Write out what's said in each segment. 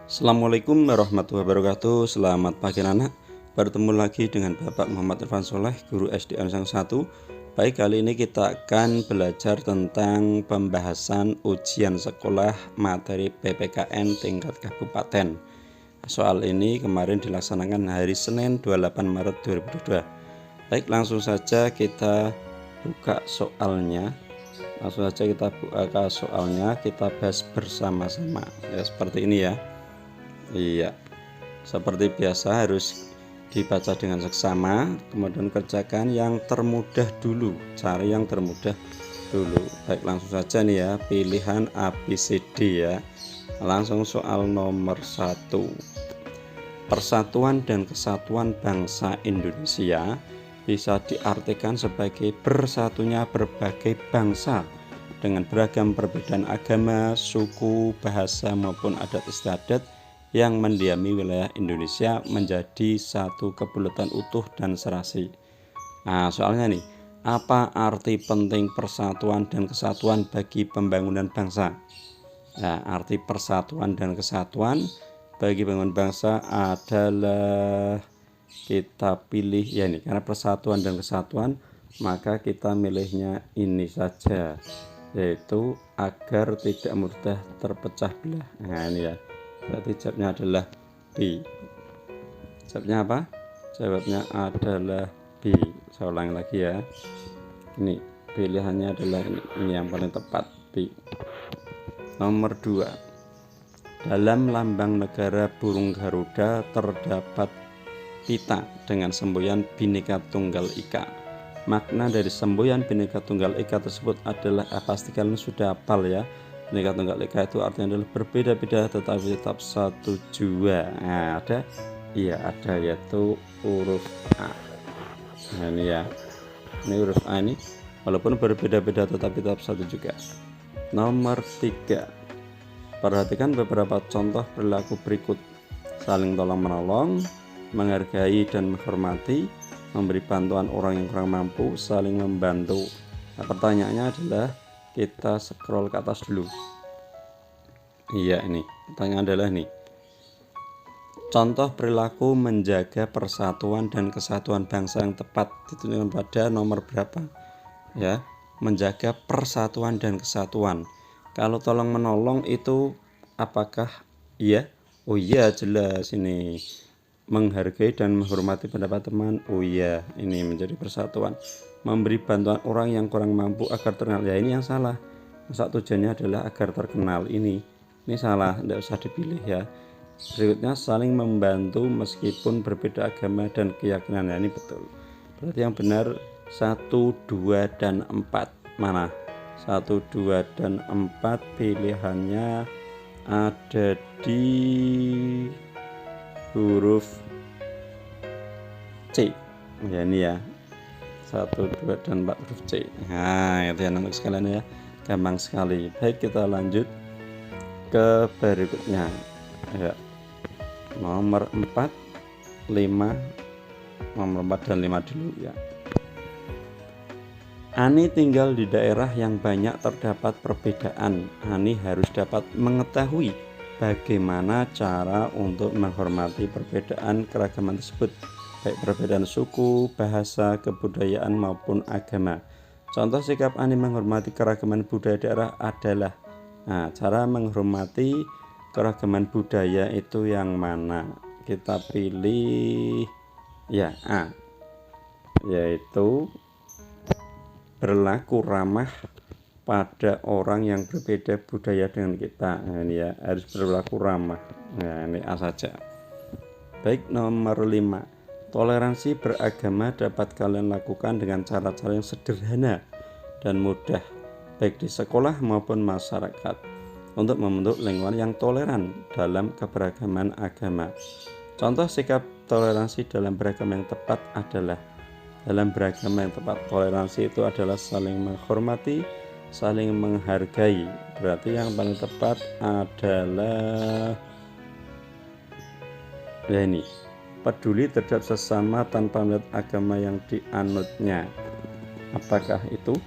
Assalamualaikum warahmatullahi wabarakatuh. Selamat pagi anak. Bertemu lagi dengan Bapak Muhammad Irfan Soleh, guru SD Ansang 1. Baik, kali ini kita akan belajar tentang pembahasan ujian sekolah materi PPKN tingkat kabupaten. Soal ini kemarin dilaksanakan hari Senin 28 Maret 2022. Baik, langsung saja kita buka soalnya. Kita bahas bersama-sama. Ya, seperti ini ya. Iya, seperti biasa harus dibaca dengan seksama, kemudian kerjakan yang termudah dulu, cari yang termudah dulu. Baik, langsung saja nih ya, pilihan ABCD ya. Langsung soal nomor 1. Persatuan dan Kesatuan Bangsa Indonesia bisa diartikan sebagai bersatunya berbagai bangsa dengan beragam perbedaan agama, suku, bahasa maupun adat istiadat yang mendiami wilayah Indonesia menjadi satu kebulatan utuh dan serasi. Nah, soalnya nih, apa arti penting persatuan dan kesatuan bagi pembangunan bangsa? Nah, arti persatuan dan kesatuan bagi pembangunan bangsa adalah kita pilih ya nih, karena persatuan dan kesatuan maka kita milihnya ini saja, yaitu agar tidak mudah terpecah belah. Nah ini ya, berarti jawabnya adalah B. Jawabnya apa? Jawabnya adalah B. Saya ulangi lagi ya, ini pilihannya adalah ini yang paling tepat, B. Nomor 2. Dalam lambang negara burung Garuda terdapat pita dengan semboyan Bhinneka Tunggal Ika. Makna dari semboyan Bhinneka Tunggal Ika tersebut adalah pasti kalian sudah hafal ya. Bhinneka Tunggal Ika itu artinya adalah berbeda-beda tetapi tetap satu jua. Nah, ada? Iya ada, yaitu huruf A. Nah ini ya, ini huruf A ini walaupun berbeda-beda tetapi tetap satu juga. Nomor 3. Perhatikan beberapa contoh perilaku berikut: saling tolong menolong, menghargai dan menghormati, memberi bantuan orang yang kurang mampu, saling membantu. Nah, pertanyaannya adalah kita scroll ke atas dulu. Iya, ini pertanyaan adalah nih, contoh perilaku menjaga persatuan dan kesatuan bangsa yang tepat ditunjukkan pada nomor berapa ya. Menjaga persatuan dan kesatuan, kalau tolong menolong itu apakah iya? Oh iya, jelas ini. Menghargai dan menghormati pendapat teman, oh iya, ini menjadi persatuan. Memberi bantuan orang yang kurang mampu agar terkenal, ya ini yang salah. Masa tujuannya adalah agar terkenal, ini salah, tidak usah dipilih ya. Berikutnya, saling membantu meskipun berbeda agama dan keyakinan, ya ini betul. Berarti yang benar 1, 2, dan 4. Mana? 1, 2, dan 4 pilihannya ada di huruf C ya, ini ya, 1, 2, dan 4 huruf C. Nah itu ya anak sekalian ya, gampang sekali. Baik, kita lanjut ke berikutnya ya, nomor 4, 5, nomor 4 dan 5 dulu ya. Ani tinggal di daerah yang banyak terdapat perbedaan. Ani harus dapat mengetahui bagaimana cara untuk menghormati perbedaan keragaman tersebut, baik perbedaan suku, bahasa, kebudayaan maupun agama. Contoh sikap Ani menghormati keragaman budaya daerah adalah, nah, cara menghormati keragaman budaya itu yang mana? Kita pilih ya A, yaitu berlaku ramah pada orang yang berbeda budaya dengan kita. Nah ini ya, harus berlaku ramah. Nah ini A saja. Baik, nomor 5. Toleransi beragama dapat kalian lakukan dengan cara-cara yang sederhana dan mudah, baik di sekolah maupun masyarakat, untuk membentuk lingkungan yang toleran dalam keberagaman agama. Contoh sikap toleransi dalam beragama yang tepat adalah, dalam beragama yang tepat, toleransi itu adalah saling menghormati, saling menghargai. Berarti yang paling tepat adalah ya ini, peduli terhadap sesama tanpa melihat agama yang dianutnya. Apakah itu?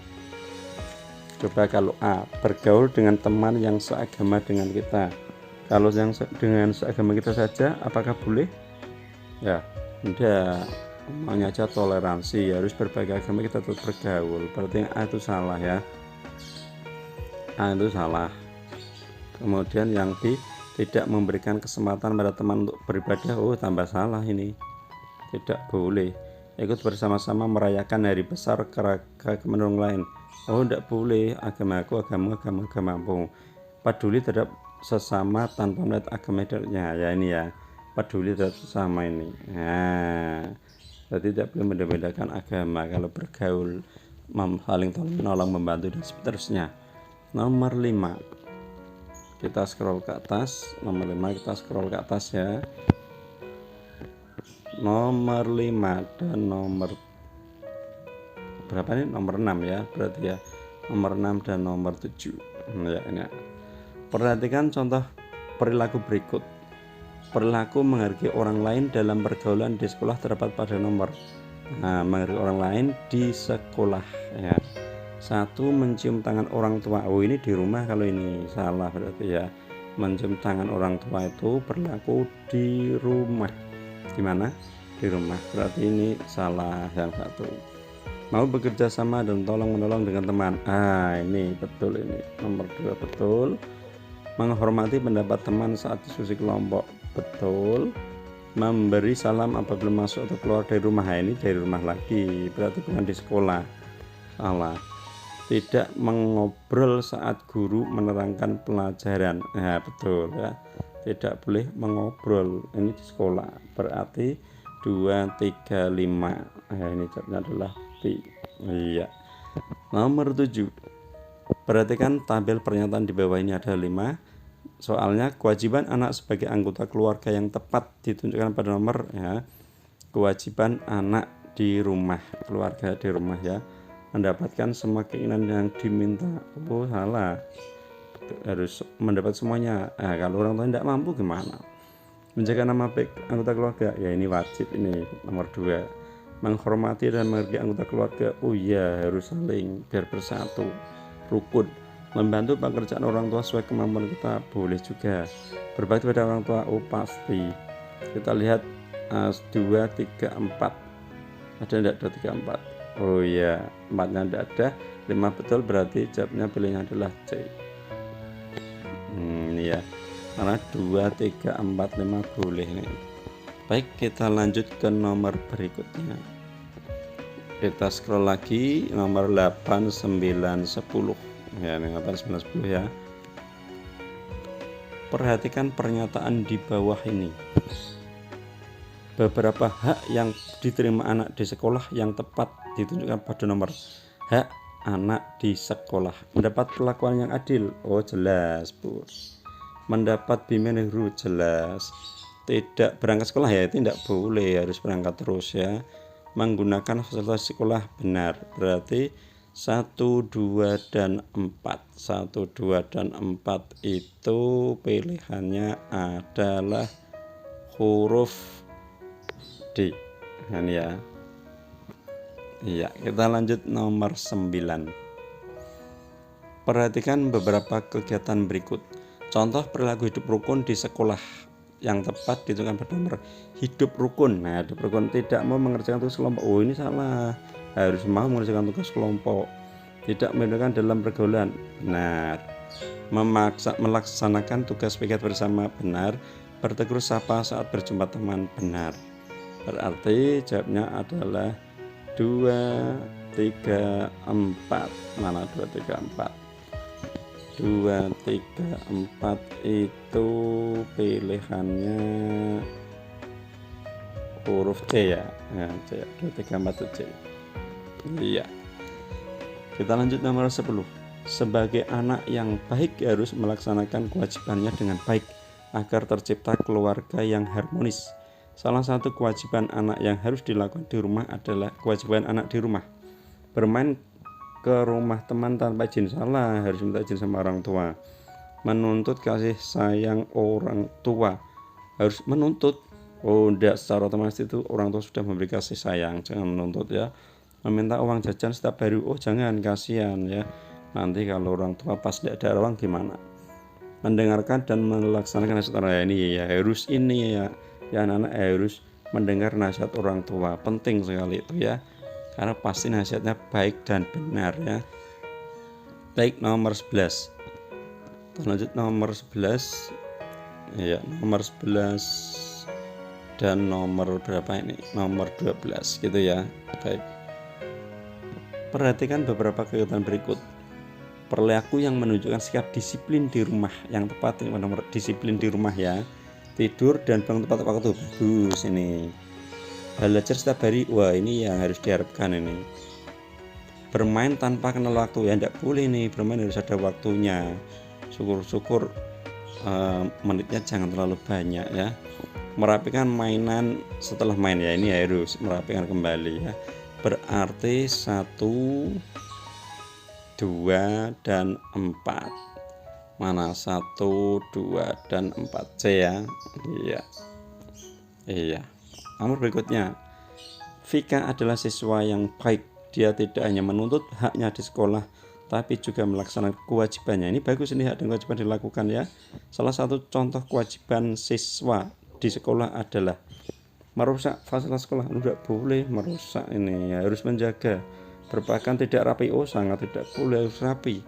Coba kalau A, bergaul dengan teman yang seagama dengan kita. Kalau yang dengan seagama kita saja, apakah boleh? Ya, tidak. Maunya aja toleransi, harus berbagai agama kita tetap bergaul. Berarti yang A itu salah ya. A itu salah. Kemudian yang B, tidak memberikan kesempatan pada teman untuk beribadah. Oh, tambah salah ini. Tidak boleh ikut bersama-sama merayakan hari besar keagamaan orang lain. Oh, tidak boleh. Agamaku, agamamu. Peduli terhadap sesama tanpa melihat agamanya. Ya ini ya, peduli terhadap sesama ini. Nah, jadi tidak boleh membedakan agama kalau bergaul, saling tolong menolong, membantu dan seterusnya. Nomor 5, kita scroll ke atas. Nomor 5 kita scroll ke atas ya. Nomor 5 dan nomor berapa nih? Nomor 6 ya, berarti ya. Nomor 6 dan nomor 7. Ya, ini. Perhatikan contoh perilaku berikut. Perilaku menghargai orang lain dalam pergaulan di sekolah terdapat pada nomor. Nah, menghargai orang lain di sekolah ya. 1, mencium tangan orang tua. Oh, ini di rumah, kalau ini salah berarti ya. Mencium tangan orang tua itu berlaku di rumah. Gimana? Di rumah, berarti ini salah yang 1. Mau bekerja sama dan tolong-menolong dengan teman. Ini betul, ini nomor 2 betul. Menghormati pendapat teman saat diskusi kelompok, betul. Memberi salam apabila masuk atau keluar dari rumah. Ini dari rumah lagi, berarti bukan di sekolah, salah. Tidak mengobrol saat guru menerangkan pelajaran. Betul ya, tidak boleh mengobrol, ini di sekolah, berarti 2, 3, 5. Ini jawabnya adalah B. Iya. Nomor 7, perhatikan tabel pernyataan di bawah ini ada 5. Soalnya kewajiban anak sebagai anggota keluarga yang tepat ditunjukkan pada nomor ya. Kewajiban anak di rumah, keluarga di rumah ya, mendapatkan semua keinginan yang diminta. Oh, salah, harus mendapat semuanya. Kalau orang tua tidak mampu gimana? Menjaga nama baik anggota keluarga, ya ini wajib, ini nomor 2. Menghormati dan menghargai anggota keluarga, oh iya, harus saling biar bersatu, rukun. Membantu pekerjaan orang tua sesuai kemampuan kita, boleh juga. Berbakti pada orang tua, oh pasti. Kita lihat 2, 3, 4. Ada tidak 2, 3, 4? Oh iya, 4-nya tidak ada. 5 betul, berarti jawabnya pilihnya adalah C. Ya, karena 2, 3, 4, 5 boleh nih. Baik, kita lanjut ke nomor berikutnya. Kita scroll lagi, nomor 8, 9, 10 ya, 8, 9, 10 ya. Perhatikan pernyataan di bawah ini. Beberapa hak yang diterima anak di sekolah yang tepat ditunjukkan pada nomor. Hak anak di sekolah: mendapat perlakuan yang adil, oh jelas Bu. Mendapat bimbingan guru, jelas. Tidak berangkat sekolah, ya itu tidak boleh, harus berangkat terus ya. Menggunakan fasilitas sekolah, benar, berarti 1, 2, dan 4. 1, 2, dan 4 itu pilihannya adalah huruf D. Kan ya. Iya, kita lanjut nomor 9. Perhatikan beberapa kegiatan berikut. Contoh perilaku hidup rukun di sekolah yang tepat ditentukan pada nomor. Hidup rukun. Nah, hidup rukun tidak mau mengerjakan tugas kelompok. Oh, ini salah. Harus mau mengerjakan tugas kelompok. Tidak membedakan dalam pergaulan. Benar. Melaksanakan tugas piket bersama, benar. Bertegur sapa saat berjumpa teman, benar. Berarti jawabnya adalah 2, 3, 4. Mana 2, 3, 4? 2, 3, 4 itu pilihannya huruf C ya. C, 2, 3, 4 itu C. Iya. Kita lanjut nomor 10. Sebagai anak yang baik harus melaksanakan kewajibannya dengan baik agar tercipta keluarga yang harmonis. Salah satu kewajiban anak yang harus dilakukan di rumah adalah kewajiban anak di rumah. Bermain ke rumah teman tanpa izin, salah, harus minta izin sama orang tua. Menuntut kasih sayang orang tua, harus menuntut. Oh, tidak, secara otomatis itu orang tua sudah memberi kasih sayang, jangan menuntut ya. Meminta uang jajan setiap hari, oh jangan, kasihan ya. Nanti kalau orang tua pas tidak ada uang gimana? mendengarkan dan melaksanakan nasihat orang. Ini ya harus ini ya anak-anak harus mendengar nasihat orang tua, penting sekali itu ya, karena pasti nasihatnya baik dan benar ya. Baik, nomor 11 lanjut, nomor 11 ya, nomor 11 dan nomor berapa ini, nomor 12 gitu ya. Baik, perhatikan beberapa kegiatan berikut. Perilaku yang menunjukkan sikap disiplin di rumah yang tepat. Ini nomor disiplin di rumah ya, tidur dan bangun tepat waktu, bagus ini. Belajar setiap hari, wah ini yang harus diharapkan ini. Bermain tanpa kenal waktu ya, tidak boleh nih, bermain harus ada waktunya. Syukur-syukur menitnya jangan terlalu banyak ya. Merapikan mainan setelah main ya, ini harus merapikan kembali ya. Berarti 1, 2 dan 4. Mana 1, 2 dan 4 C ya. Iya. Nomor berikutnya, Vika adalah siswa yang baik. Dia tidak hanya menuntut haknya di sekolah, tapi juga melaksanakan kewajibannya. Ini bagus, ini hak dan kewajiban dilakukan ya. Salah satu contoh kewajiban siswa di sekolah adalah merusak fasilitas sekolah. Tidak boleh merusak, ini ya, harus menjaga. Berpakaian tidak rapi, oh sangat tidak boleh, harus rapi.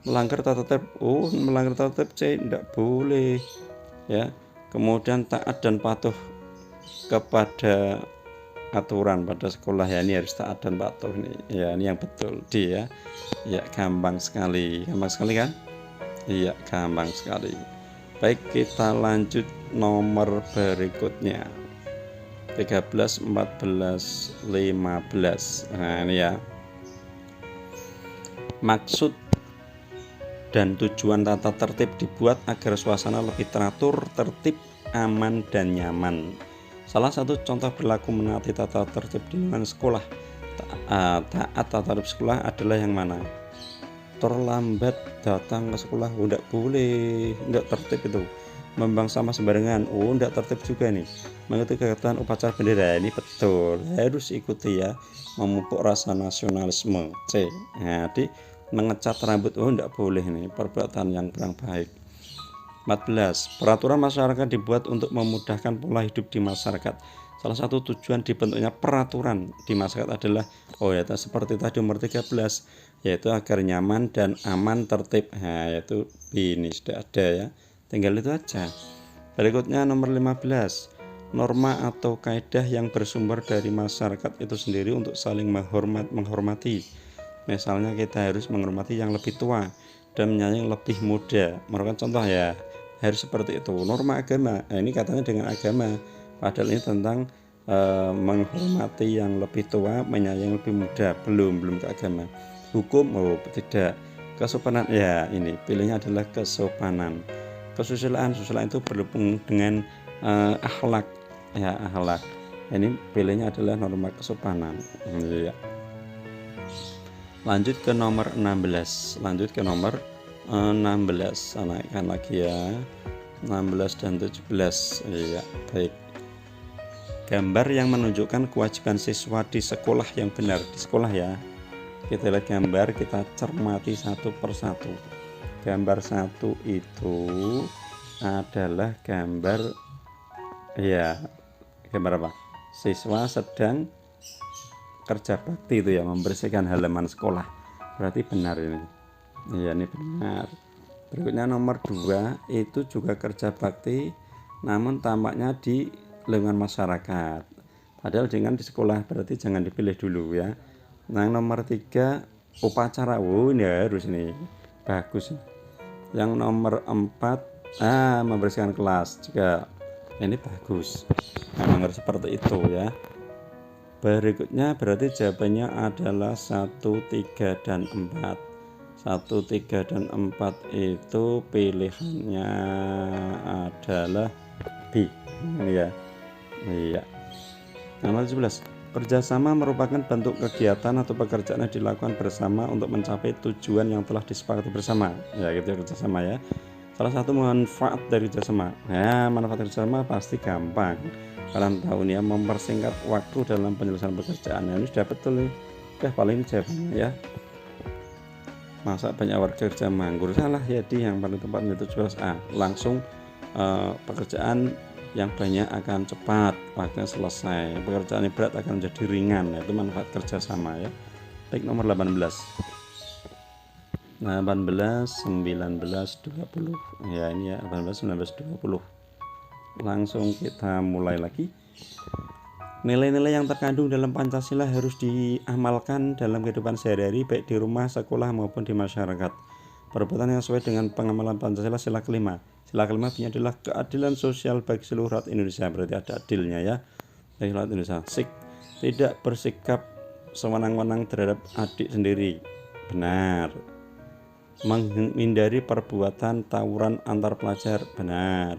Melanggar tata tertib, oh melanggar tata tertib C, tidak boleh ya. Kemudian taat dan patuh kepada aturan pada sekolah ya, ini harus taat dan patuh nih ya, ini yang betul dia ya. Gampang sekali kan? Iya, gampang sekali. Baik, kita lanjut nomor berikutnya, 13, 14, 15. Nah ini ya, maksud dan tujuan tata tertib dibuat agar suasana lebih teratur, tertib, aman, dan nyaman. Salah satu contoh berlaku menaati tata tertib di lingkungan sekolah. Taat tata tertib sekolah adalah yang mana? Terlambat datang ke sekolah, oh tidak boleh, tidak tertib itu. Membuang sampah sembarangan, oh tidak tertib juga nih. Mengikuti kegiatan upacara bendera, ini betul, harus ikuti ya. Memupuk rasa nasionalisme C. Jadi mengecat rambut, oh tidak boleh nih, perbuatan yang kurang baik. 14. Peraturan masyarakat dibuat untuk memudahkan pola hidup di masyarakat. Salah satu tujuan dibentuknya peraturan di masyarakat adalah seperti tadi nomor 13, yaitu agar nyaman dan aman, tertib. Nah, yaitu ini sudah ada ya, tinggal itu aja. Berikutnya nomor 15. Norma atau kaidah yang bersumber dari masyarakat itu sendiri untuk saling menghormati. Misalnya kita harus menghormati yang lebih tua dan menyayangi lebih muda. Merupakan contoh ya, harus seperti itu. Norma agama, nah, ini katanya dengan agama, padahal ini tentang menghormati yang lebih tua, menyayangi lebih muda, belum ke agama. Hukum, oh tidak. Kesopanan, ya ini pilihnya adalah kesopanan. Kesusilaan itu berhubung dengan akhlak ya, akhlak. Ini pilihnya adalah norma kesopanan ya. Lanjut ke nomor 16. Naikkan lagi ya, 16 dan 17 ya. Baik, gambar yang menunjukkan kewajiban siswa di sekolah yang benar. Di sekolah ya, kita lihat gambar, kita cermati satu persatu. Gambar 1 itu adalah gambar ya, gambar apa? Siswa sedang kerja bakti itu ya, membersihkan halaman sekolah. Berarti benar ini. Iya, ini benar. Berikutnya nomor 2 itu juga kerja bakti, namun tampaknya di lingkungan masyarakat. Padahal dengan di sekolah, berarti jangan dipilih dulu ya. Nah, nomor 3 upacara. Oh, ini harus nih. Bagus. Yang nomor 4 membersihkan kelas juga. Ini bagus. Memang harus seperti itu ya. Berikutnya berarti jawabannya adalah 1, 3, dan 4. 1, 3, dan 4 itu pilihannya adalah B ya. Iya. Nomor 17. Kerjasama merupakan bentuk kegiatan atau pekerjaan yang dilakukan bersama untuk mencapai tujuan yang telah disepakati bersama. Ya gitu ya, kerjasama ya. Salah satu manfaat dari kerjasama. Ya, manfaat kerjasama pasti gampang. Kalian tahu nih ya, mempersingkat waktu dalam penyelesaian pekerjaan. Nah, ini sudah betul nih. Paling jawabannya ya. Masa banyak warga kerja manggur? Salah ya, yang paling tepat itu 17A. Langsung pekerjaan yang banyak akan cepat, waktunya selesai. Pekerjaan yang berat akan menjadi ringan. Itu manfaat kerjasama ya. Baik, nomor 18, 19, 20. Ya ini ya, 18, 19, 20. Langsung kita mulai lagi. Nilai-nilai yang terkandung dalam Pancasila harus diamalkan dalam kehidupan sehari-hari, baik di rumah, sekolah, maupun di masyarakat. Perbuatan yang sesuai dengan pengamalan Pancasila. Sila kelima. Sila kelima bunyinya adalah keadilan sosial bagi seluruh rakyat Indonesia. Berarti ada adilnya ya, bagi rakyat Indonesia. Tidak bersikap sewenang-wenang terhadap adik sendiri. Benar. Menghindari perbuatan tawuran antar pelajar. Benar.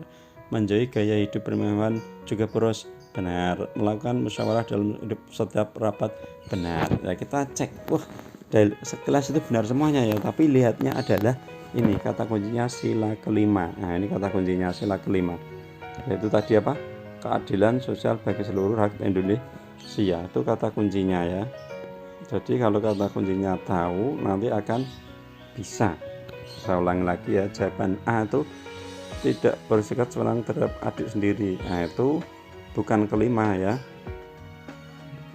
Menjauhi gaya hidup bermewahan juga boros. Benar. Melakukan musyawarah dalam hidup setiap rapat. Benar. Ya, kita cek. Wah, sekelas itu benar semuanya ya. Tapi lihatnya adalah ini kata kuncinya sila kelima. Nah, ini kata kuncinya sila kelima. Yaitu tadi apa? Keadilan sosial bagi seluruh rakyat Indonesia. Itu kata kuncinya ya. Jadi kalau kata kuncinya tahu, nanti akan bisa. Saya ulang lagi ya. Jawaban A itu tidak bersikap sewenang terhadap adik sendiri. Nah, itu bukan kelima ya,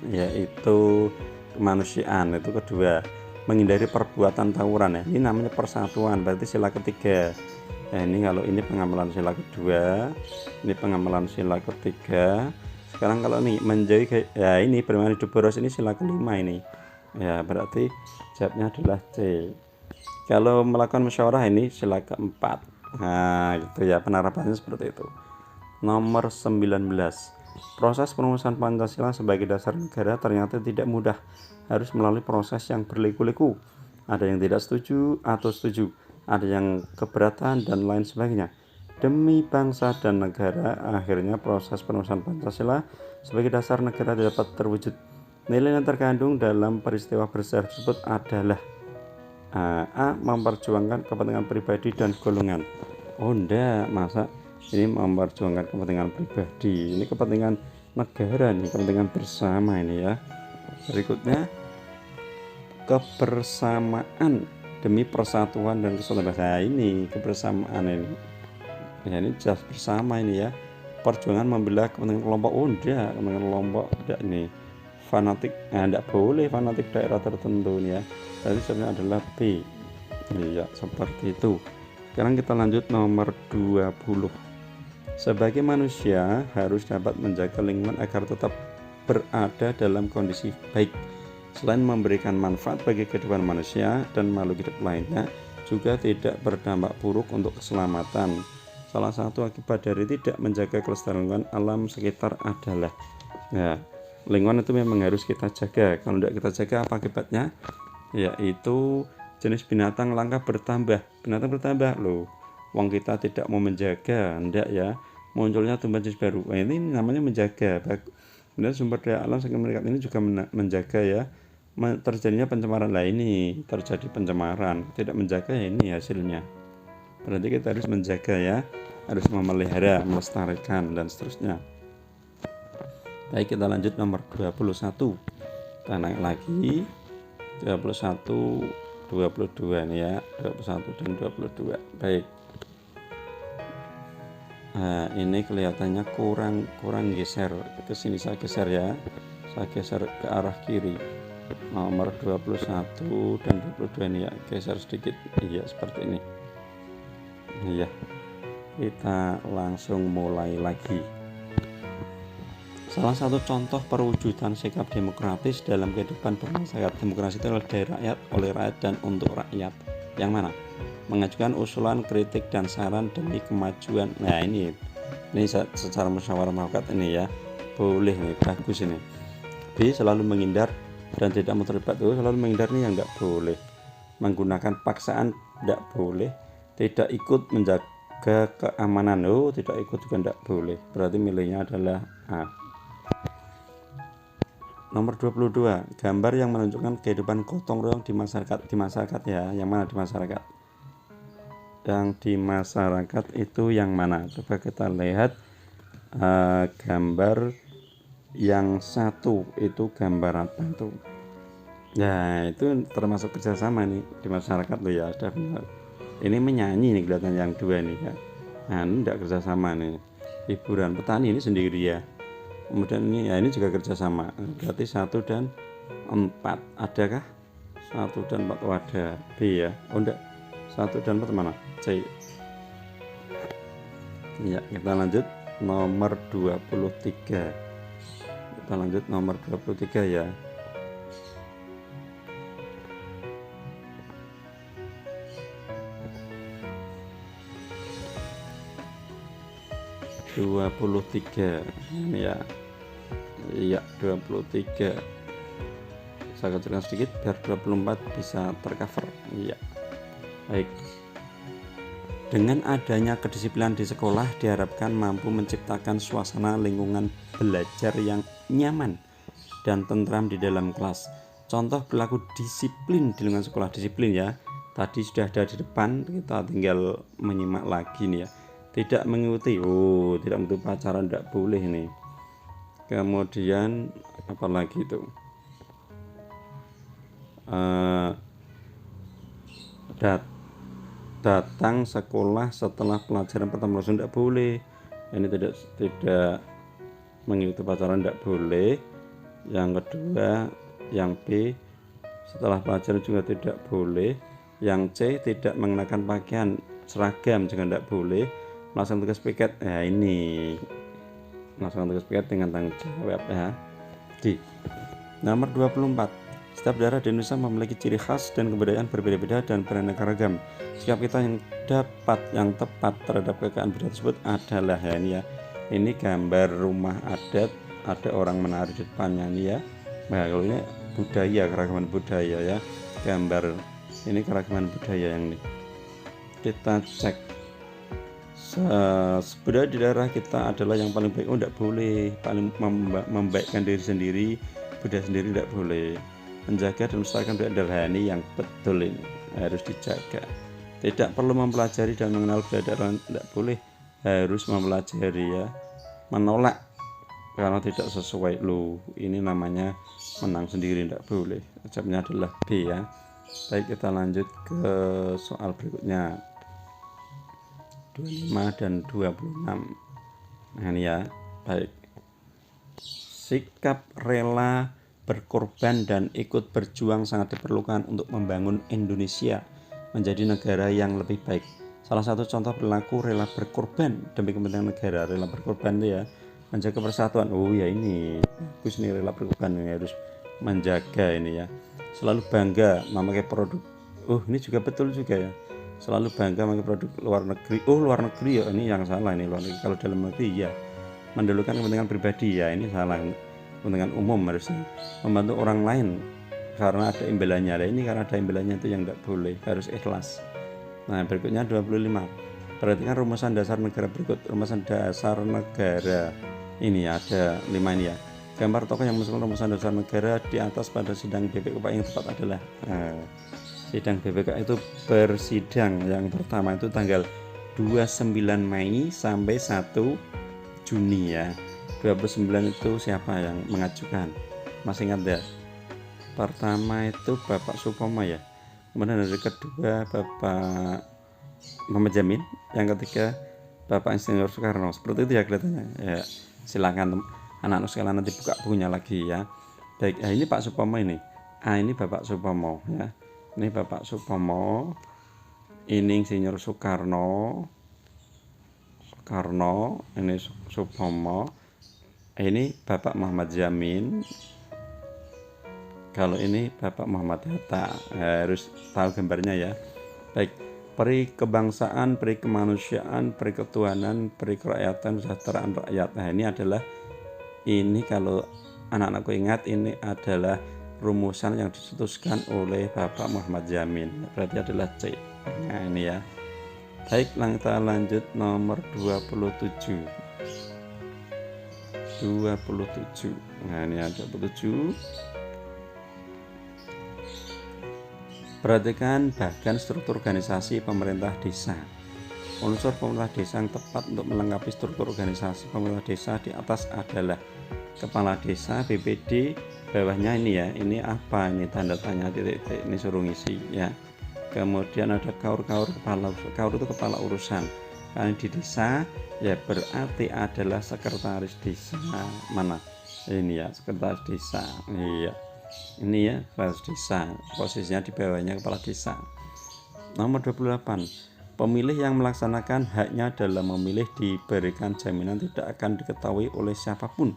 yaitu kemanusiaan. Itu kedua. Menghindari perbuatan tawuran ya, ini namanya persatuan, berarti sila ketiga ya. Ini kalau ini pengamalan sila kedua, ini pengamalan sila ketiga. Sekarang kalau ini menjauhi ya, ini bermain hidup boros, ini sila kelima ini ya, berarti jawabnya adalah C. Kalau melakukan musyawarah ini sila keempat. Nah gitu ya, penerapannya seperti itu. Nomor 19, proses perumusan Pancasila sebagai dasar negara ternyata tidak mudah, harus melalui proses yang berliku-liku. Ada yang tidak setuju atau setuju, ada yang keberatan dan lain sebagainya. Demi bangsa dan negara, akhirnya proses perumusan Pancasila sebagai dasar negara dapat terwujud. Nilai yang terkandung dalam peristiwa besar tersebut adalah A. Memperjuangkan kepentingan pribadi dan golongan. Oh enggak, masa ini memperjuangkan kepentingan pribadi, ini kepentingan negara, ini kepentingan bersama ini ya. Berikutnya kebersamaan demi persatuan dan kesatuan bangsa. Ini kebersamaan ini ya, ini jelas bersama ini ya. Perjuangan membela kepentingan kelompok. Oh enggak, kepentingan kelompok enggak, ini fanatik. Enggak boleh fanatik daerah tertentu ini ya. Jadi sebenarnya adalah B. Iya, seperti itu. Sekarang kita lanjut nomor 20. Sebagai manusia harus dapat menjaga lingkungan agar tetap berada dalam kondisi baik. Selain memberikan manfaat bagi kehidupan manusia dan makhluk hidup lainnya, juga tidak berdampak buruk untuk keselamatan. Salah satu akibat dari tidak menjaga kelestarian lingkungan alam sekitar adalah lingkungan itu memang harus kita jaga. Kalau tidak kita jaga, apa akibatnya? Yaitu jenis binatang langka bertambah. Binatang bertambah loh. Wong kita tidak mau menjaga, enggak ya, munculnya tumbuhan jenis baru. Nah, ini namanya menjaga. Kemudian sumber daya alam sekitar mereka ini juga menjaga ya. Terjadinya pencemaran, lah ini terjadi pencemaran, tidak menjaga ya, ini hasilnya. Berarti kita harus menjaga ya, harus memelihara, melestarikan dan seterusnya. Baik, kita lanjut nomor 21. Kita naik lagi 21, 22 nih ya, 21 dan 22. Baik. Nah, ini kelihatannya kurang geser ke sini, saya geser ya. Saya geser ke arah kiri. Nomor 21 dan 22 ini ya, geser sedikit. Iya, seperti ini. Iya. Kita langsung mulai lagi. Salah satu contoh perwujudan sikap demokratis dalam kehidupan bermasyarakat. Demokrasi itu adalah dari rakyat, oleh rakyat, dan untuk rakyat. Yang mana? Mengajukan usulan, kritik, dan saran demi kemajuan. Nah ini secara musyawarah mufakat ini ya, boleh nih, bagus ini. B. Selalu menghindar dan tidak mau terlibat. Selalu menghindar nih yang nggak boleh. Menggunakan paksaan tidak boleh. Tidak ikut menjaga keamanan. Tidak ikut juga tidak boleh. Berarti milihnya adalah A. Nomor 22, gambar yang menunjukkan kehidupan gotong royong di masyarakat ya. Yang mana di masyarakat? Yang di masyarakat itu yang mana? Coba kita lihat gambar yang satu itu gambar apa itu? Ya itu termasuk kerjasama nih di masyarakat lo ya, ada benar. Ini menyanyi nih kelihatan yang dua nih ya. Nah ini tidak kerjasama nih, hiburan petani ini sendiri ya. Kemudian ini ya ini juga kerjasama, berarti 1 dan 4 adakah? 1 dan 4 oh ada. B ya, oh enggak, 1 dan 4 mana? C ya. Kita lanjut nomor 23, kita lanjut nomor 23 ya. 23 ini ya. Iya 23, saya kecilkan sedikit biar 24 bisa tercover. Iya baik. Dengan adanya kedisiplinan di sekolah diharapkan mampu menciptakan suasana lingkungan belajar yang nyaman dan tentram di dalam kelas. Contoh perilaku disiplin di lingkungan sekolah. Disiplin ya, tadi sudah ada di depan, kita tinggal menyimak lagi nih ya. Tidak mengikuti, tidak mengikuti pacaran tidak boleh nih. Kemudian apa lagi itu, datang sekolah setelah pelajaran pertama langsung tidak boleh. Ini tidak mengikuti pacaran tidak boleh. Yang kedua, yang B setelah pelajaran juga tidak boleh. Yang C tidak mengenakan pakaian seragam juga tidak boleh. Melaksanakan tugas piket, ya ini melaksanakan tugas piket dengan tanggung jawab ya. D. Nomor 24, setiap daerah di Indonesia memiliki ciri khas dan kebudayaan berbeda-beda dan beraneka ragam. Sikap kita yang tepat terhadap kekayaan budaya tersebut adalah ya ini ya. Ini gambar rumah adat, ada orang menari di depannya nih ya. Nah kalau ini budaya, keragaman budaya ya. Gambar ini keragaman budaya yang ini. Kita cek. Budaya di daerah kita adalah yang paling baik. Tidak boleh paling membaikkan diri sendiri, budaya sendiri tidak boleh. Menjaga dan melestarikan budaya daerah ini yang betul, ini harus dijaga. Tidak perlu mempelajari dan mengenal budaya daerah, tidak boleh, harus mempelajari ya. Menolak karena tidak sesuai, ini namanya menang sendiri, tidak boleh. Jawabnya adalah B ya. Baik, kita lanjut ke soal berikutnya, 25 dan 26. Nah ini ya, baik. Sikap rela berkorban dan ikut berjuang sangat diperlukan untuk membangun Indonesia menjadi negara yang lebih baik. Salah satu contoh perilaku rela berkorban demi kepentingan negara. Rela berkorban itu ya menjaga persatuan. Ya ini bagus nih, rela berkorban ini harus menjaga ini ya. Selalu bangga memakai produk. Ini juga betul juga ya. Selalu bangga memakai produk luar negeri. Luar negeri ya, ini yang salah ini luar negeri. Kalau dalam negeri ya mendahulukan kepentingan pribadi ya, ini salah. Kepentingan umum harusnya membantu orang lain karena ada imbalannya. Ini karena ada imbalannya itu yang tidak boleh, harus ikhlas. Nah berikutnya 25, perhatikan rumusan dasar negara berikut. Rumusan dasar negara ini ada 5 ini ya. Gambar tokoh yang memasukkan rumusan dasar negara di atas pada sidang BPK yang tepat adalah sidang BPK itu bersidang yang pertama itu tanggal 29 Mei sampai 1 Juni ya. 29 itu siapa yang mengajukan? Masih ingat ya? Pertama itu Bapak Supomo ya. Kemudian dari kedua Bapak Muhammad Jamin. Yang ketiga Bapak Insinyur Soekarno. Seperti itu ya kelihatannya. Ya, silakan anak-anak sekalian nanti buka bukunya lagi ya. Baik, ini Pak Supomo ini. Ini Bapak Supomo ya. Ini Bapak Supomo, ini Insinyur Soekarno, ini Supomo, ini Bapak Muhammad Jamin. Kalau ini Bapak Muhammad Hatta, harus tahu gambarnya ya. Baik, peri kebangsaan, peri kemanusiaan, peri ketuhanan, peri kerakyatan, kesejahteraan rakyat. Nah ini adalah, ini kalau anak-anakku ingat, ini adalah rumusan yang dicetuskan oleh Bapak Muhammad Jamin, berarti adalah C. Nah ini ya. Baik, kita lanjut nomor 27. Nah ini ada 27. Perhatikan bagian struktur organisasi pemerintah desa. Unsur pemerintah desa yang tepat untuk melengkapi struktur organisasi pemerintah desa di atas adalah kepala desa, BPD, bawahnya ini ya, ini apa ini tanda tanya titik-titik, ini suruh ngisi ya. Kemudian ada kaur itu kepala urusan. Kalau di desa ya berarti adalah sekretaris desa. Mana ini ya, sekretaris desa. Iya, ini ya sekretaris desa, posisinya di bawahnya kepala desa. Nomor 28, pemilih yang melaksanakan haknya dalam memilih diberikan jaminan tidak akan diketahui oleh siapapun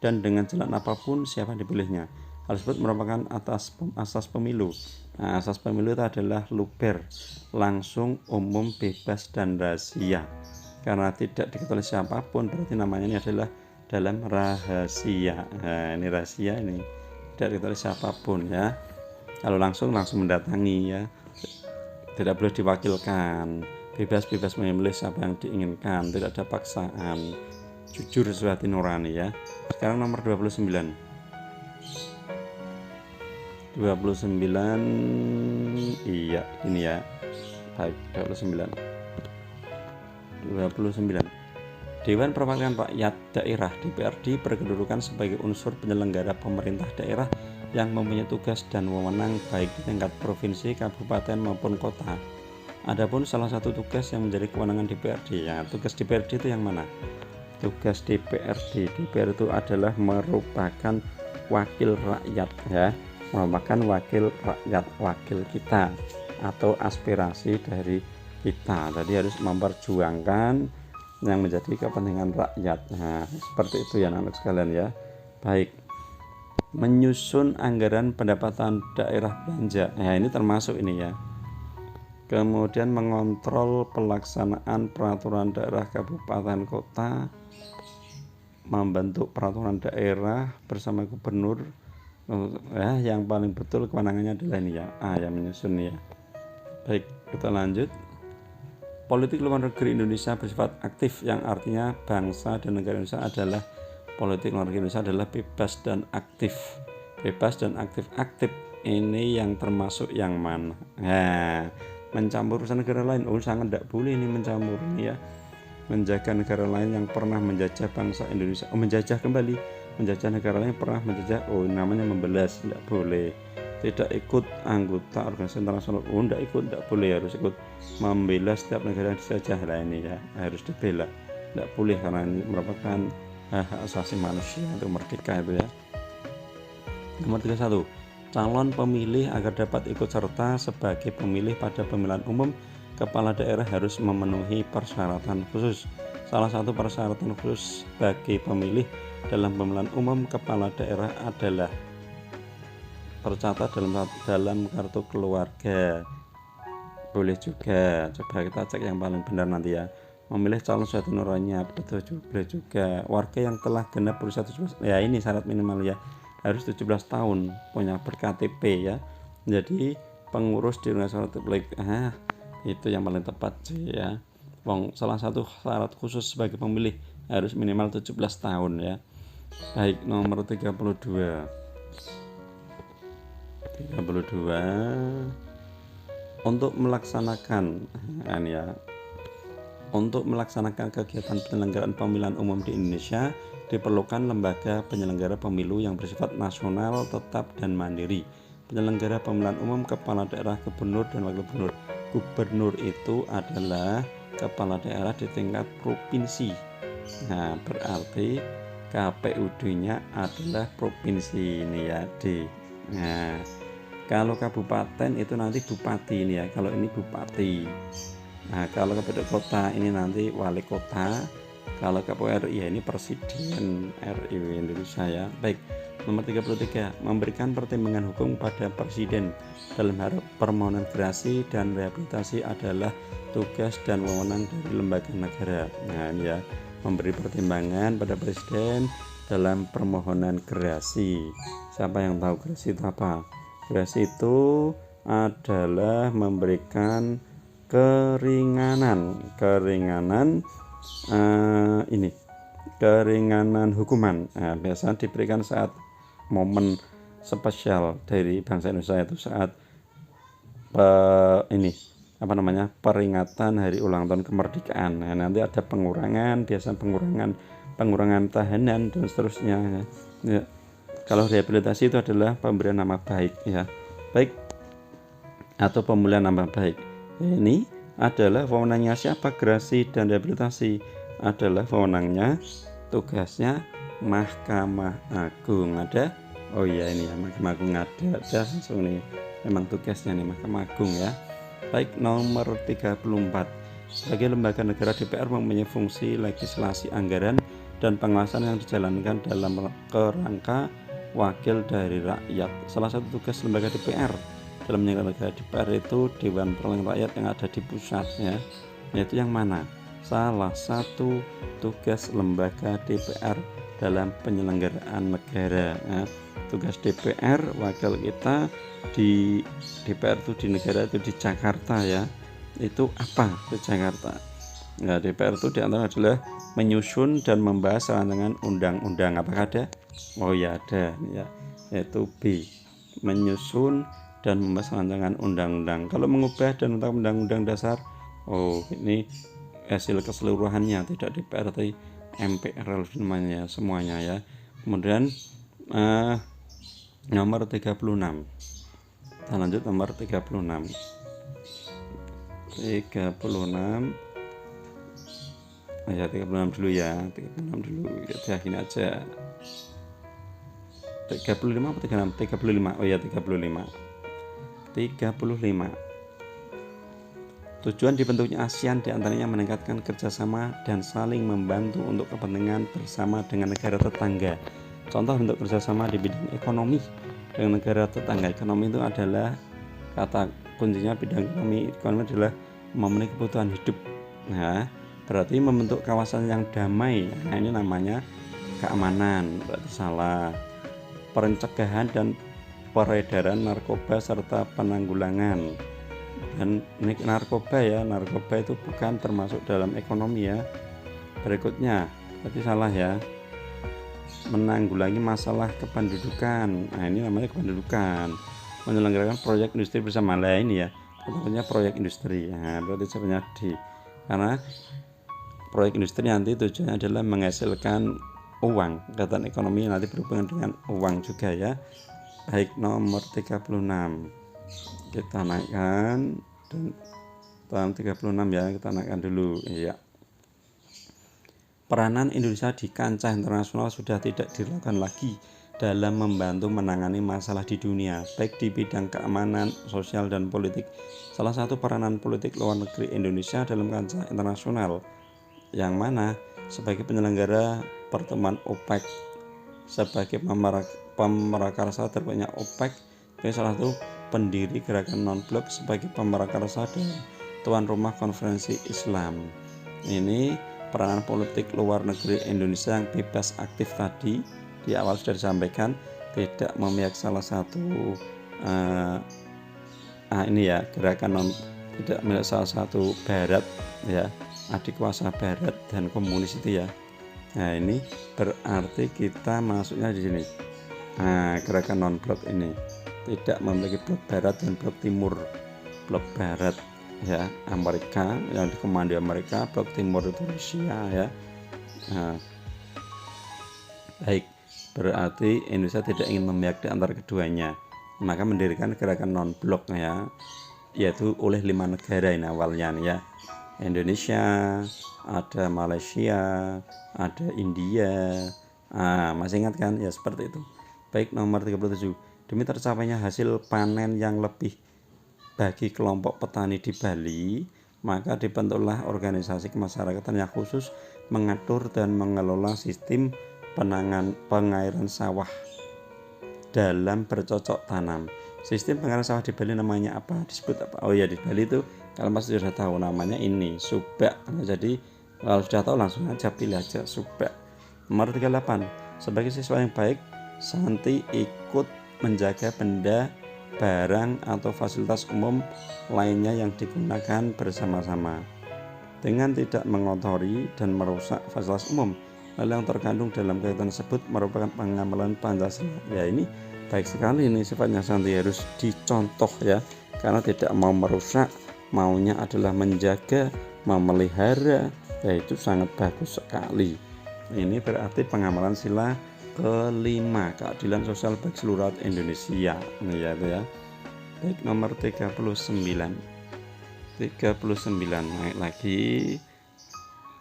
dan dengan jalan apapun siapa dipilihnya. Hal tersebut merupakan asas pemilu. Nah, asas pemilu itu adalah luber, langsung, umum, bebas, dan rahasia. Karena tidak diketahui siapapun, berarti namanya ini adalah dalam rahasia. Nah, ini rahasia, ini tidak diketahui siapapun ya. Kalau langsung mendatangi ya, tidak boleh diwakilkan, bebas memilih siapa yang diinginkan, tidak ada paksaan, jujur sesuai hati nurani ya. Sekarang nomor 29 iya ini ya, baik. 29 Dewan Perwakilan Rakyat Daerah DPRD berkedudukan sebagai unsur penyelenggara pemerintah daerah yang mempunyai tugas dan wewenang baik di tingkat provinsi, kabupaten maupun kota. Adapun salah satu tugas yang menjadi kewenangan DPRD ya, tugas DPRD itu yang mana? Tugas DPRD itu adalah merupakan wakil rakyat ya, merupakan wakil rakyat, wakil kita atau aspirasi dari kita. Jadi harus memperjuangkan yang menjadi kepentingan rakyat. Nah, seperti itu ya anak sekalian ya. Baik. Menyusun anggaran pendapatan daerah belanja. Nah, ini termasuk ini ya. Kemudian mengontrol pelaksanaan peraturan daerah kabupaten kota, membentuk peraturan daerah bersama gubernur. Ya, yang paling betul kewenangannya adalah ini ya, yang menyusun ya. Baik, kita lanjut. Politik luar negeri Indonesia bersifat aktif, yang artinya bangsa dan negara Indonesia adalah politik luar negeri Indonesia adalah bebas dan aktif. Bebas dan aktif ini yang termasuk yang mana? Nah, mencampur urusan negara lain, sangat tidak boleh ini mencampur ini ya. Menjaga negara lain yang pernah menjajah bangsa Indonesia, menjajah kembali, menjajah negara lain yang pernah menjajah, namanya membelas, tidak boleh. Tidak ikut anggota organisasi internasional, tidak boleh, harus ikut membela setiap negara yang dijajah lah ini ya, harus dibela, tidak boleh karena ini merupakan hak asasi manusia untuk merdeka itu ya. Nomor 31, calon pemilih agar dapat ikut serta sebagai pemilih pada pemilihan umum kepala daerah harus memenuhi persyaratan khusus. Salah satu persyaratan khusus bagi pemilih dalam pemilihan umum kepala daerah adalah tercatat dalam kartu keluarga. Boleh juga, coba kita cek yang paling benar nanti ya. Memilih calon sesuai nuraninya, betul boleh juga. Warga yang telah genap berusia 17, ya ini syarat minimal ya, harus 17 tahun, punya berKTP ya. Jadi pengurus di organisasi publik, itu yang paling tepat sih ya. Salah satu syarat khusus sebagai pemilih harus minimal 17 tahun ya. Baik, nomor 32 untuk melaksanakan kegiatan penyelenggaraan pemilihan umum di Indonesia diperlukan lembaga penyelenggara pemilu yang bersifat nasional, tetap dan mandiri. Penyelenggara pemilihan umum kepala daerah, gubernur dan wakil gubernur. Gubernur itu adalah kepala daerah di tingkat provinsi. Nah, berarti KPUD-nya adalah provinsi ini ya, D. Nah, kalau kabupaten itu nanti bupati ini ya, kalau ini bupati. Nah, kalau kabupaten kota ini nanti wali kota. Kalau KPU RI ya ini presiden RI Indonesia ya. Baik, nomor 33, memberikan pertimbangan hukum pada presiden dalam hal permohonan gerasi dan rehabilitasi adalah tugas dan wewenang dari lembaga negara. Nah, ini ya, memberi pertimbangan pada presiden dalam permohonan gerasi. Siapa yang tahu gerasi itu apa? Gerasi itu adalah memberikan keringanan hukuman. Nah, biasanya diberikan saat momen spesial dari bangsa Indonesia, itu saat peringatan hari ulang tahun kemerdekaan. Nah, nanti ada biasanya pengurangan pengurangan tahanan dan seterusnya ya. Kalau rehabilitasi itu adalah pemberian nama baik ya, baik atau pemulihan nama baik. Ini adalah wewenangnya siapa? Gerasi dan rehabilitasi adalah wewenangnya, tugasnya Mahkamah Agung. Ada? Oh iya, ini ya, Mahkamah Agung ada langsung nih. Memang tugasnya nih Mahkamah Agung ya. Baik, nomor 34. Sebagai lembaga negara, DPR mempunyai fungsi legislasi, anggaran, dan pengawasan yang dijalankan dalam kerangka wakil dari rakyat. Salah satu tugas lembaga DPR dalam menyelenggarakan DPR itu Dewan Perwakilan Rakyat yang ada di pusat ya, yaitu yang mana? Salah satu tugas lembaga DPR dalam penyelenggaraan negara ya. Tugas DPR, wakil kita di DPR itu di negara itu di Jakarta ya, itu apa di Jakarta? Nah, DPR itu diantara adalah menyusun dan membahas rancangan undang-undang. Apakah ada? Oh ya, ada ya, yaitu B, menyusun dan membahas rancangan undang-undang. Kalau mengubah dan menetapkan undang-undang dasar, oh ini hasil keseluruhannya, tidak DPR tapi MPR namanya semuanya ya. Kemudian nomor 36. Kita lanjut nomor 36. 36 ya, 36 dulu ya, 36 dulu ya, gini aja. 35 atau 36? 35. Oh ya, 35. Tujuan dibentuknya ASEAN diantaranya meningkatkan kerjasama dan saling membantu untuk kepentingan bersama dengan negara tetangga. Contoh bentuk kerjasama di bidang ekonomi dengan negara tetangga. Ekonomi itu adalah kata kuncinya, bidang ekonomi adalah memenuhi kebutuhan hidup. Nah, berarti membentuk kawasan yang damai. Nah, ini namanya keamanan, berarti salah. Pencegahan dan peredaran narkoba serta penanggulangan. Dan ini narkoba ya, narkoba itu bukan termasuk dalam ekonomi ya. Berikutnya, berarti salah ya. Menanggulangi masalah kependudukan. Nah, ini namanya kependudukan. Menyelenggarakan proyek industri bersama lain ya. Contohnya proyek industri. Nah, berarti sebenarnya D. Karena proyek industri nanti tujuannya adalah menghasilkan uang. Kegiatan ekonomi nanti berhubungan dengan uang juga ya. Baik, nomor 36 kita naikkan, dan tahun 36 ya, kita naikkan dulu ya. Peranan Indonesia di kancah internasional sudah tidak dilakukan lagi dalam membantu menangani masalah di dunia, baik di bidang keamanan, sosial, dan politik. Salah satu peranan politik luar negeri Indonesia dalam kancah internasional, yang mana sebagai penyelenggara pertemuan OPEC, sebagai pemerakarsa terbanyak OPEC, sebagai salah satu pendiri gerakan non-blok, sebagai pemerakarsa dan tuan rumah konferensi Islam. Ini peranan politik luar negeri Indonesia yang bebas aktif tadi di awal sudah disampaikan, tidak memihak salah satu ini ya, gerakan non, tidak memihak salah satu barat ya, adik kuasa barat dan komunis itu ya. Nah, ini berarti kita masuknya di sini. Nah, gerakan non blok ini tidak memiliki blok barat dan blok timur. Blok barat ya Amerika, yang dikomando Amerika, blok timur itu Rusia ya. Nah, baik, berarti Indonesia tidak ingin memihak di antara keduanya, maka mendirikan gerakan non blok ya, yaitu oleh 5 negara ini awalnya ya. Indonesia, ada Malaysia, ada India. Masih ingat kan ya, seperti itu. Baik, nomor 37. Demi tercapainya hasil panen yang lebih bagi kelompok petani di Bali, maka dibentuklah organisasi kemasyarakatan yang khusus mengatur dan mengelola sistem pengairan sawah dalam bercocok tanam. Sistem pengairan sawah di Bali namanya apa? Disebut apa? Oh ya, di Bali itu kalau Mas sudah tahu namanya ini subak. Jadi kalau sudah tahu langsung aja pilih aja subak. Nomor 38. Sebagai siswa yang baik, Santi ikut menjaga benda, barang atau fasilitas umum lainnya yang digunakan bersama-sama dengan tidak mengotori dan merusak fasilitas umum. Hal yang terkandung dalam kegiatan tersebut merupakan pengamalan Pancasila. Ya, ini baik sekali, ini sifatnya Santi harus dicontoh ya, karena tidak mau merusak, maunya adalah menjaga, memelihara, ya itu sangat bagus sekali. Ini berarti pengamalan sila kelima, keadilan sosial bagi seluruh rakyat Indonesia. Ini ya itu ya. Baik, nomor 39 naik lagi.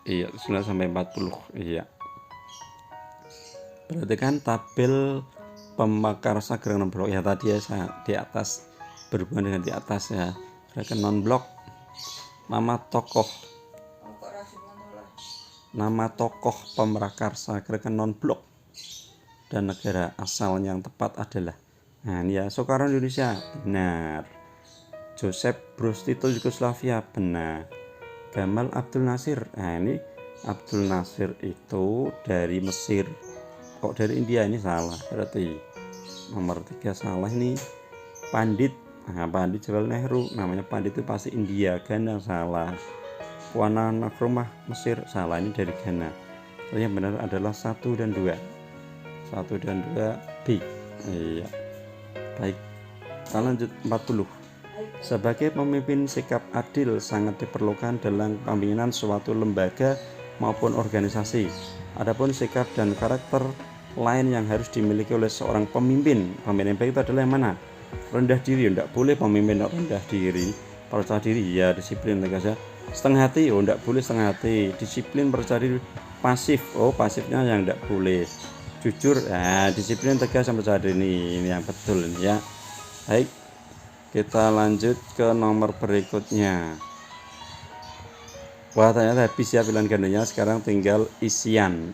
Iya, 9 sampai 40. Iya. Berarti kan tabel pemakarsa gerakan non blok ya tadi ya, di atas berhubungan dengan di atas ya. Gerakan non blok, nama tokoh pemrakarsa gerakan non blok dan negara asal yang tepat adalah, nah ini ya, Soekarno Indonesia, benar. Joseph Broz Tito Yugoslavia, benar. Gamal Abdul Nasir, nah ini Abdul Nasir itu dari Mesir. Kok dari India? Ini salah, berarti nomor 3 salah ini. Pandit, nah Pandit Jawaharlal Nehru, namanya Pandit itu pasti India. Ghana, salah. Puana Nkrumah, Mesir, salah, ini dari Ghana. Yang benar adalah 1 dan 2. 1 dan 2 B. Iya. Baik, kita lanjut 40. Sebagai pemimpin, sikap adil sangat diperlukan dalam pembinaan suatu lembaga maupun organisasi. Adapun sikap dan karakter lain yang harus dimiliki oleh seorang pemimpin. Pemimpin yang baik itu adalah yang mana? Rendah diri, tidak boleh pemimpin rendah diri. Percaya diri, ya disiplin, tegas ya. Setengah hati, oh tidak boleh setengah hati. Disiplin, percaya diri. Pasif, oh pasifnya yang tidak boleh. Jujur, ya disiplin, tegas, sampai percaya diri, ini yang betul ini ya. Baik, kita lanjut ke nomor berikutnya. Wah, ternyata habis ya pilihan gandanya. Sekarang tinggal isian.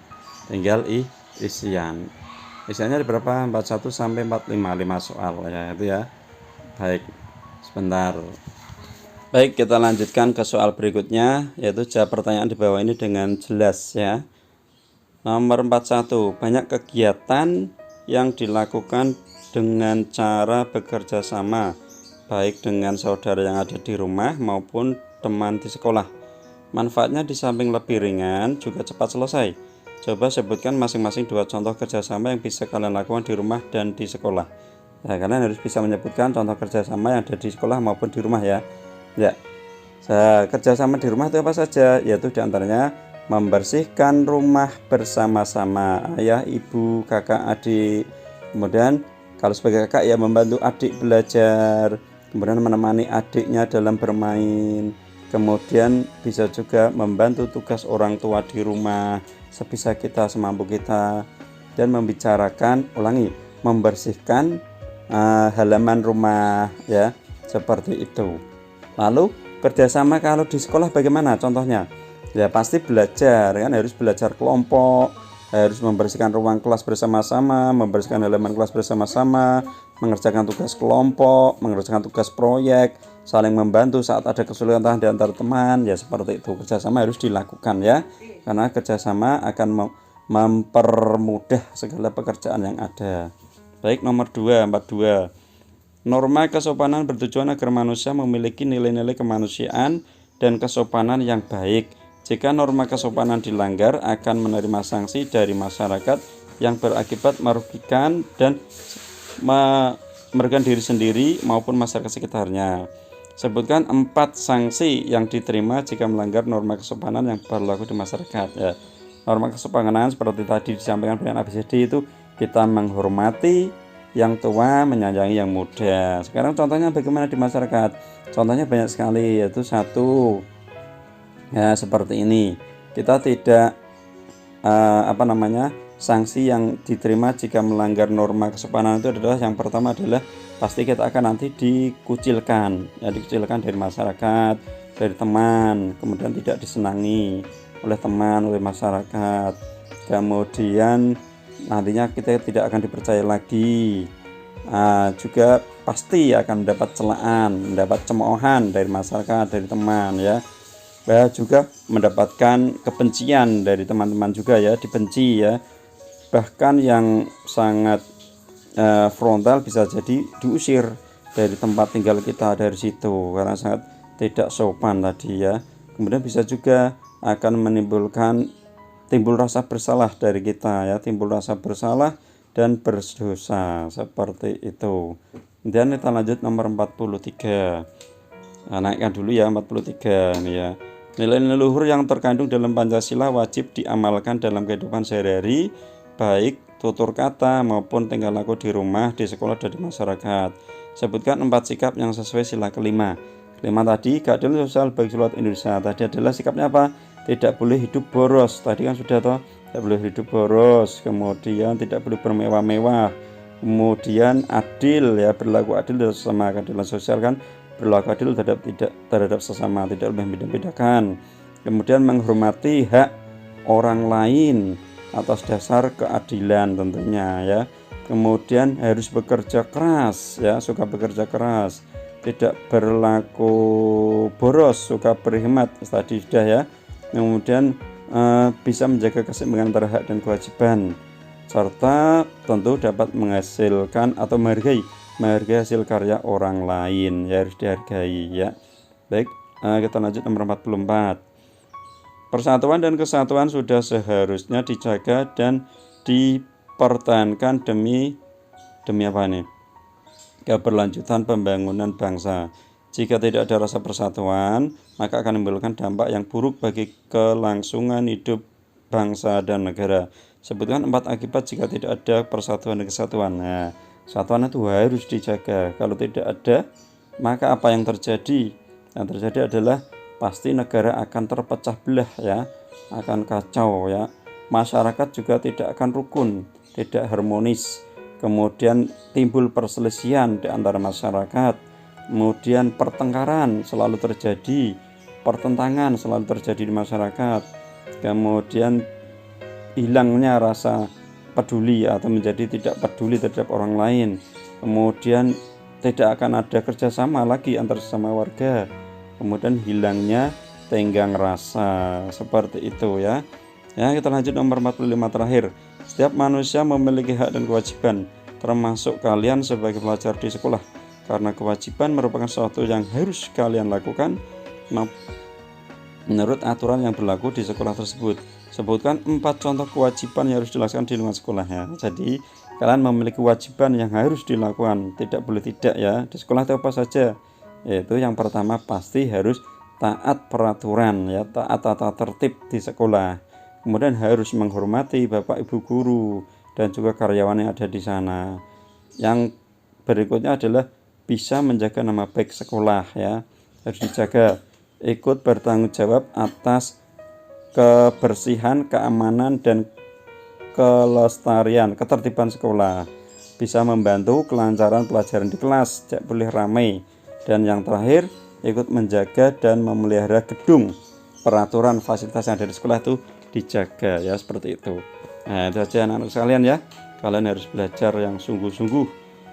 Isiannya ada berapa? 41 sampai 45, 5 soal ya itu ya. Baik, sebentar. Baik, kita lanjutkan ke soal berikutnya, yaitu jawab pertanyaan di bawah ini dengan jelas ya. Nomor 41, banyak kegiatan yang dilakukan dengan cara bekerja sama, baik dengan saudara yang ada di rumah maupun teman di sekolah. Manfaatnya di samping lebih ringan, juga cepat selesai. Coba sebutkan masing-masing 2 contoh kerjasama yang bisa kalian lakukan di rumah dan di sekolah. Nah, kalian harus bisa menyebutkan contoh kerjasama yang ada di sekolah maupun di rumah ya. Ya, kerjasama di rumah itu apa saja? Yaitu diantaranya membersihkan rumah bersama-sama, ayah, ibu, kakak, adik. Kemudian kalau sebagai kakak ya membantu adik belajar, kemudian menemani adiknya dalam bermain. Kemudian bisa juga membantu tugas orang tua di rumah sebisa kita, semampu kita, dan membicarakan, membersihkan halaman rumah ya, seperti itu. Lalu kerjasama kalau di sekolah bagaimana contohnya? Ya pasti belajar kan, harus belajar kelompok, harus membersihkan ruang kelas bersama-sama, membersihkan halaman kelas bersama-sama, mengerjakan tugas kelompok, mengerjakan tugas proyek, saling membantu saat ada kesulitan di antara teman, ya seperti itu. Kerjasama harus dilakukan ya, karena kerjasama akan mempermudah segala pekerjaan yang ada. Baik, nomor 2, 42. Norma kesopanan bertujuan agar manusia memiliki nilai-nilai kemanusiaan dan kesopanan yang baik. Jika norma kesopanan dilanggar, akan menerima sanksi dari masyarakat yang berakibat merugikan dan merugikan diri sendiri maupun masyarakat sekitarnya. Sebutkan 4 sanksi yang diterima jika melanggar norma kesopanan yang berlaku di masyarakat. Ya, norma kesopanan seperti tadi disampaikan dengan ABCD itu kita menghormati yang tua, menyayangi yang muda. Sekarang contohnya bagaimana di masyarakat? Contohnya banyak sekali, yaitu 1, ya seperti ini. Kita tidak sanksi yang diterima jika melanggar norma kesopanan itu adalah, yang pertama adalah pasti kita akan nanti dikucilkan, ya dikucilkan dari masyarakat, dari teman, kemudian tidak disenangi oleh teman, oleh masyarakat. Kemudian nantinya kita tidak akan dipercaya lagi. Juga pasti akan mendapat celaan, mendapat cemoohan dari masyarakat, dari teman ya. Juga mendapatkan kebencian dari teman-teman juga ya, dibenci ya. Bahkan yang sangat frontal bisa jadi diusir dari tempat tinggal kita dari situ karena sangat tidak sopan tadi ya. Kemudian bisa juga akan timbul rasa bersalah dari kita ya, timbul rasa bersalah dan berdosa seperti itu. Kemudian kita lanjut nomor 43. Naikkan dulu ya 43 ini ya. Nilai-nilai luhur yang terkandung dalam Pancasila wajib diamalkan dalam kehidupan sehari-hari, baik tutur kata maupun tingkah laku di rumah, di sekolah, dan di masyarakat. Sebutkan 4 sikap yang sesuai sila kelima. Kelima tadi, keadilan sosial bagi seluruh Indonesia. Tadi adalah sikapnya apa? Tidak boleh hidup boros. Tadi kan sudah toh, tidak boleh hidup boros. Kemudian tidak boleh bermewah-mewah. Kemudian adil, ya, berlaku adil dan sesama. Keadilan sosial kan berlaku adil terhadap sesama, tidak boleh membeda-bedakan. Kemudian menghormati hak orang lain atas dasar keadilan tentunya, ya. Kemudian harus bekerja keras, ya, suka bekerja keras, tidak berlaku boros, suka berhemat, tadi sudah, ya. Kemudian bisa menjaga keseimbangan antara hak dan kewajiban, serta tentu dapat menghasilkan atau menghargai hasil karya orang lain, ya, harus dihargai, ya. Baik, kita lanjut nomor 44. Persatuan dan kesatuan sudah seharusnya dijaga dan dipertahankan demi apa nih? Keberlanjutan pembangunan bangsa. Jika tidak ada rasa persatuan, maka akan menimbulkan dampak yang buruk bagi kelangsungan hidup bangsa dan negara. Sebutkan 4 akibat jika tidak ada persatuan dan kesatuan. Nah, kesatuan itu harus dijaga. Kalau tidak ada, maka apa yang terjadi? Yang terjadi adalah pasti negara akan terpecah belah, ya, akan kacau, ya. Masyarakat juga tidak akan rukun, tidak harmonis. Kemudian timbul perselisihan di antara masyarakat. Kemudian pertengkaran selalu terjadi, pertentangan selalu terjadi di masyarakat. Kemudian hilangnya rasa peduli atau menjadi tidak peduli terhadap orang lain. Kemudian tidak akan ada kerjasama lagi antar sesama warga. Kemudian hilangnya tenggang rasa, seperti itu, ya. Ya, kita lanjut nomor 45 terakhir. Setiap manusia memiliki hak dan kewajiban, termasuk kalian sebagai pelajar di sekolah, karena kewajiban merupakan sesuatu yang harus kalian lakukan menurut aturan yang berlaku di sekolah tersebut. Sebutkan 4 contoh kewajiban yang harus dilakukan di lingkungan sekolah, ya. Jadi kalian memiliki kewajiban yang harus dilakukan, tidak boleh tidak, ya. Di sekolah itu apa saja? Yaitu yang pertama pasti harus taat peraturan, ya, taat tata tertib di sekolah. Kemudian harus menghormati bapak ibu guru dan juga karyawan yang ada di sana. Yang berikutnya adalah bisa menjaga nama baik sekolah, ya, harus dijaga. Ikut bertanggung jawab atas kebersihan, keamanan, dan kelestarian, ketertiban sekolah. Bisa membantu kelancaran pelajaran di kelas, tidak boleh ramai. Dan yang terakhir, ikut menjaga dan memelihara gedung, peraturan fasilitas yang ada di sekolah itu dijaga, ya, seperti itu. Nah, itu aja anak-anak sekalian, ya. Kalian harus belajar yang sungguh-sungguh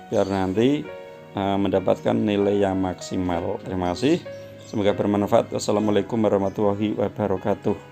biar nanti mendapatkan nilai yang maksimal. Terima kasih, semoga bermanfaat. Wassalamualaikum warahmatullahi wabarakatuh.